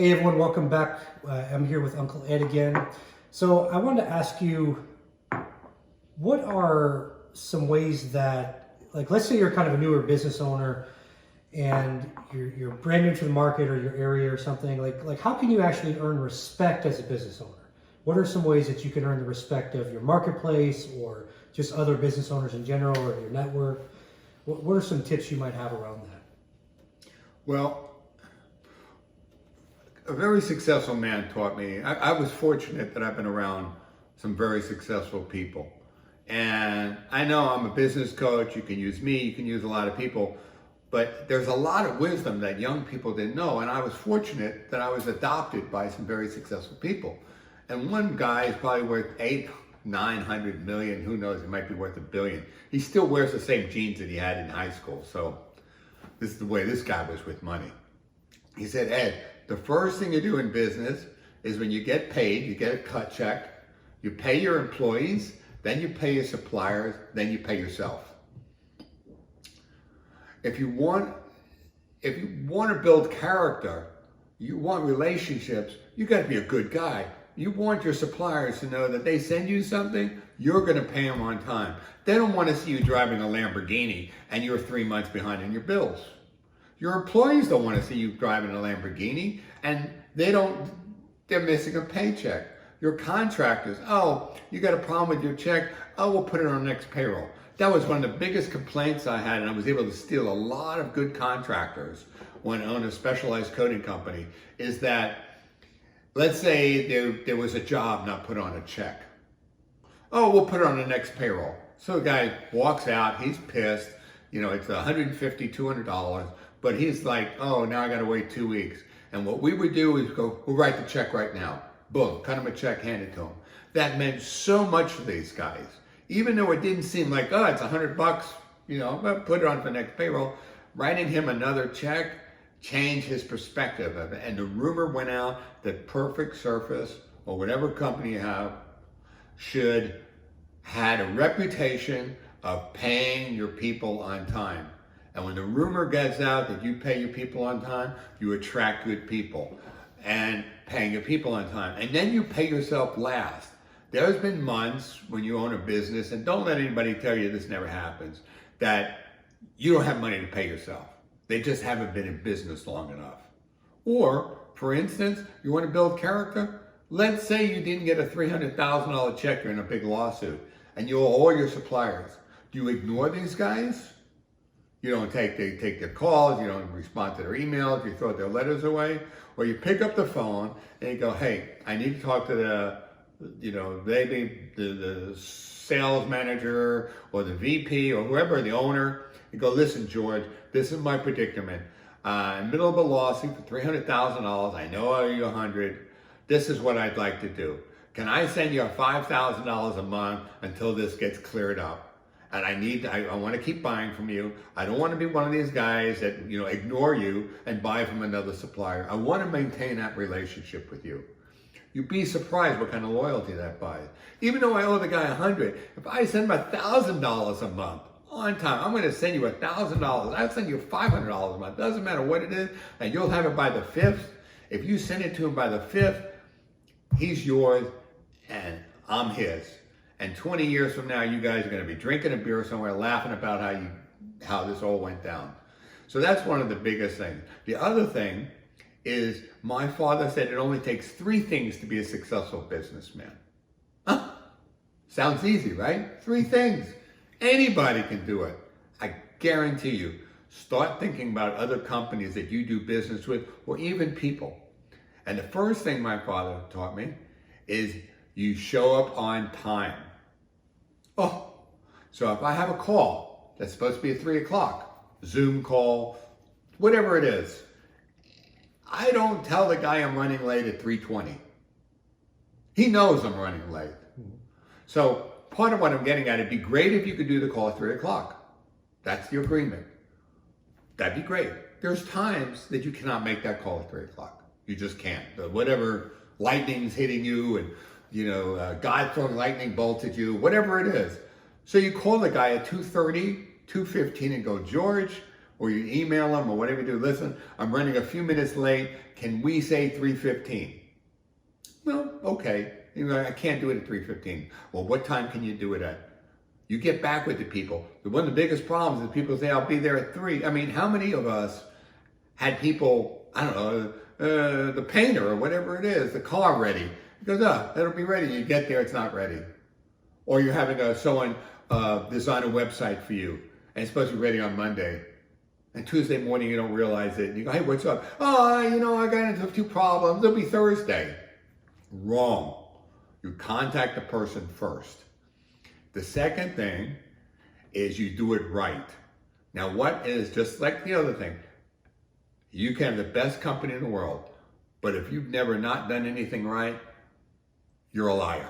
Hey everyone, welcome back. I'm here with Uncle Ed again. So I wanted to ask you, what are some ways that, like, let's say you're kind of a newer business owner and you're brand new to the market or your area or something. Like how can you actually earn respect as a business owner? What are some ways that you can earn the respect of your marketplace or just other business owners in general or your network? What are some tips you might have around that? Well, a very successful man taught me. I was fortunate that I've been around some very successful people. And I know I'm a business coach. You can use me, you can use a lot of people. But there's a lot of wisdom that young people didn't know. And I was fortunate that I was adopted by some very successful people. And one guy is probably worth 900 million. Who knows? He might be worth $1 billion. He still wears the same jeans that he had in high school. So this is the way this guy was with money. He said, Ed, the first thing you do in business is when you get paid, you get a cut check, you pay your employees, then you pay your suppliers, then you pay yourself. If you want to build character, you want relationships, you got to be a good guy. You want your suppliers to know that they send you something, you're going to pay them on time. They don't want to see you driving a Lamborghini and you're 3 months behind in your bills. Your employees don't want to see you driving a Lamborghini and they're missing a paycheck. Your contractors, oh, you got a problem with your check? Oh, we'll put it on the next payroll. That was one of the biggest complaints I had, and I was able to steal a lot of good contractors when I owned a specialized coating company, is that, let's say there was a job not put on a check. Oh, we'll put it on the next payroll. So the guy walks out, he's pissed, it's $150, $200, but he's like, oh, now I gotta wait 2 weeks. And what we would do is we'll write the check right now. Boom, cut him a check, hand it to him. That meant so much to these guys. Even though it didn't seem like, oh, it's $100, put it on for the next payroll. Writing him another check changed his perspective of it. And the rumor went out that Perfect Surface, or whatever company you have, should had a reputation of paying your people on time. And when the rumor gets out that you pay your people on time, you attract good people. And paying your people on time. And then you pay yourself last. There's been months when you own a business, and don't let anybody tell you this never happens, that you don't have money to pay yourself. They just haven't been in business long enough. Or, for instance, you want to build character? Let's say you didn't get a $300,000 check, you're in a big lawsuit, and you owe all your suppliers. Do you ignore these guys? You don't take their calls, you don't respond to their emails, you throw their letters away, or you pick up the phone and you go, hey, I need to talk to the sales manager or the VP or whoever, the owner. You go, listen, George, this is my predicament. In the middle of a lawsuit for $300,000, I know I owe you $100. This is what I'd like to do. Can I send you $5,000 a month until this gets cleared up? And I want to keep buying from you. I don't want to be one of these guys that, ignore you and buy from another supplier. I want to maintain that relationship with you. You'd be surprised what kind of loyalty that buys. Even though I owe the guy $100, if I send him $1,000 a month on time, I'm going to send you $1,000. I'll send you $500 a month. Doesn't matter what it is, and you'll have it by the 5th. If you send it to him by the 5th, he's yours and I'm his. And 20 years from now, you guys are going to be drinking a beer somewhere, laughing about how this all went down. So that's one of the biggest things. The other thing is, my father said it only takes 3 things to be a successful businessman. Huh? Sounds easy, right? 3 things. Anybody can do it. I guarantee you. Start thinking about other companies that you do business with, or even people. And the first thing my father taught me is you show up on time. Oh, so if I have a call that's supposed to be at 3 o'clock, Zoom call, whatever it is, I don't tell the guy I'm running late at 3:20. He knows I'm running late. So part of what I'm getting at, it'd be great if you could do the call at 3 o'clock. That's the agreement. That'd be great. There's times that you cannot make that call at 3 o'clock. You just can't. Whatever, lightning's hitting you and God throwing lightning bolts at you, whatever it is. So you call the guy at 2:30, 2:15 and go, George, or you email them or whatever you do. Listen, I'm running a few minutes late. Can we say 3:15? Well, okay. You know, I can't do it at 3:15. Well, what time can you do it at? You get back with the people. One of the biggest problems is people say, I'll be there at 3. I mean, how many of us had people, I don't know, the painter or whatever it is, the car ready? He goes, it'll be ready. You get there, it's not ready. Or you're having someone design a website for you, and it's supposed to be ready on Monday. And Tuesday morning, you don't realize it. And you go, hey, what's up? Oh, I got into a few problems. It'll be Thursday. Wrong. You contact the person first. The second thing is you do it right. Now, what is, just like the other thing, you can have the best company in the world, but if you've never not done anything right, you're a liar,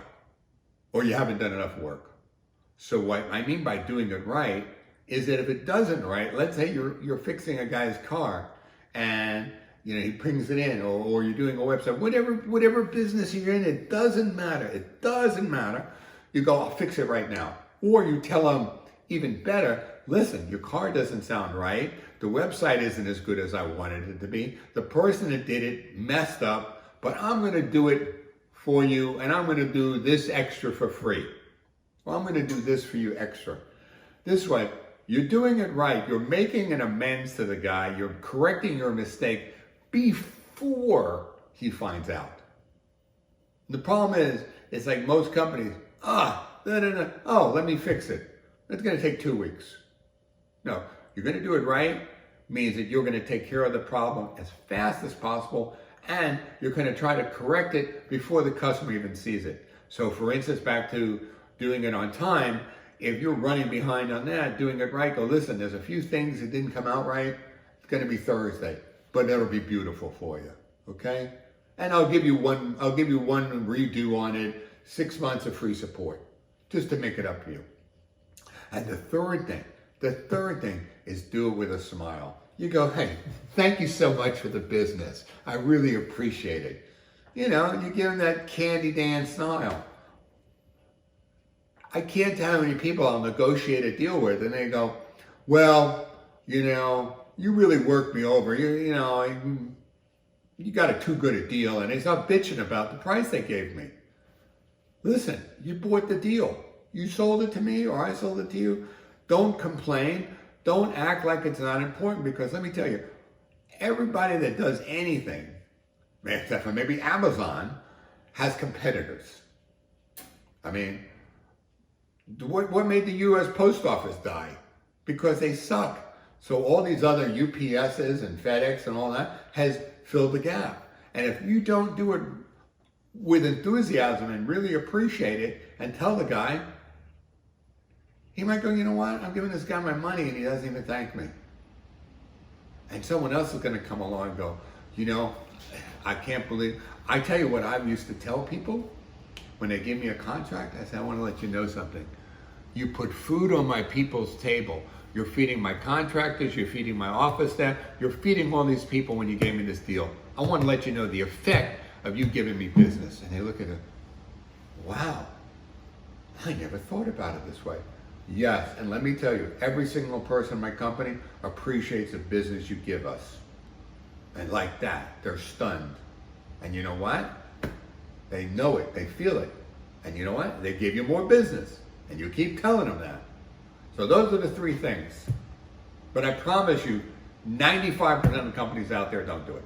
or you haven't done enough work. So what I mean by doing it right is that if it doesn't right, let's say you're fixing a guy's car and he brings it in, or you're doing a website, whatever business you're in, it doesn't matter. It doesn't matter. You go, I'll fix it right now. Or you tell them even better, listen, your car doesn't sound right. The website isn't as good as I wanted it to be. The person that did it messed up, but I'm going to do it for you, and I'm going to do this extra for free. Well, I'm going to do this for you extra. This way, you're doing it right. You're making an amends to the guy. You're correcting your mistake before he finds out. The problem is, it's like most companies, let me fix it. It's going to take 2 weeks. No, you're going to do it right means that you're going to take care of the problem as fast as possible, and you're going to try to correct it before the customer even sees it. So for instance, back to doing it on time, if you're running behind on that, doing it right, go, listen, there's a few things that didn't come out right. It's going to be Thursday, but it'll be beautiful for you, okay? And I'll give you one redo on it, 6 months of free support, just to make it up for you. And the third thing is do it with a smile. You go, hey, thank you so much for the business. I really appreciate it. You give them that candy dance smile. I can't tell how many people I'll negotiate a deal with, and they go, well, you really worked me over. You got a too good a deal, and they start bitching about the price they gave me. Listen, you bought the deal. You sold it to me, or I sold it to you. Don't complain. Don't act like it's not important, because let me tell you, everybody that does anything, except for maybe Amazon, has competitors. I mean, what made the U.S. Post Office die? Because they suck. So all these other UPSs and FedEx and all that has filled the gap. And if you don't do it with enthusiasm and really appreciate it and tell the guy, he might go, you know what? I'm giving this guy my money and he doesn't even thank me. And someone else is going to come along and go, I can't believe. I tell you what I used to tell people when they give me a contract. I said, I want to let you know something. You put food on my people's table. You're feeding my contractors. You're feeding my office staff. You're feeding all these people when you gave me this deal. I want to let you know the effect of you giving me business. And they look at it, wow, I never thought about it this way. Yes, and let me tell you, every single person in my company appreciates the business you give us. And like that, they're stunned. And you know what? They know it, they feel it. And you know what? They give you more business. And you keep telling them that. So those are the 3 things. But I promise you, 95% of the companies out there don't do it.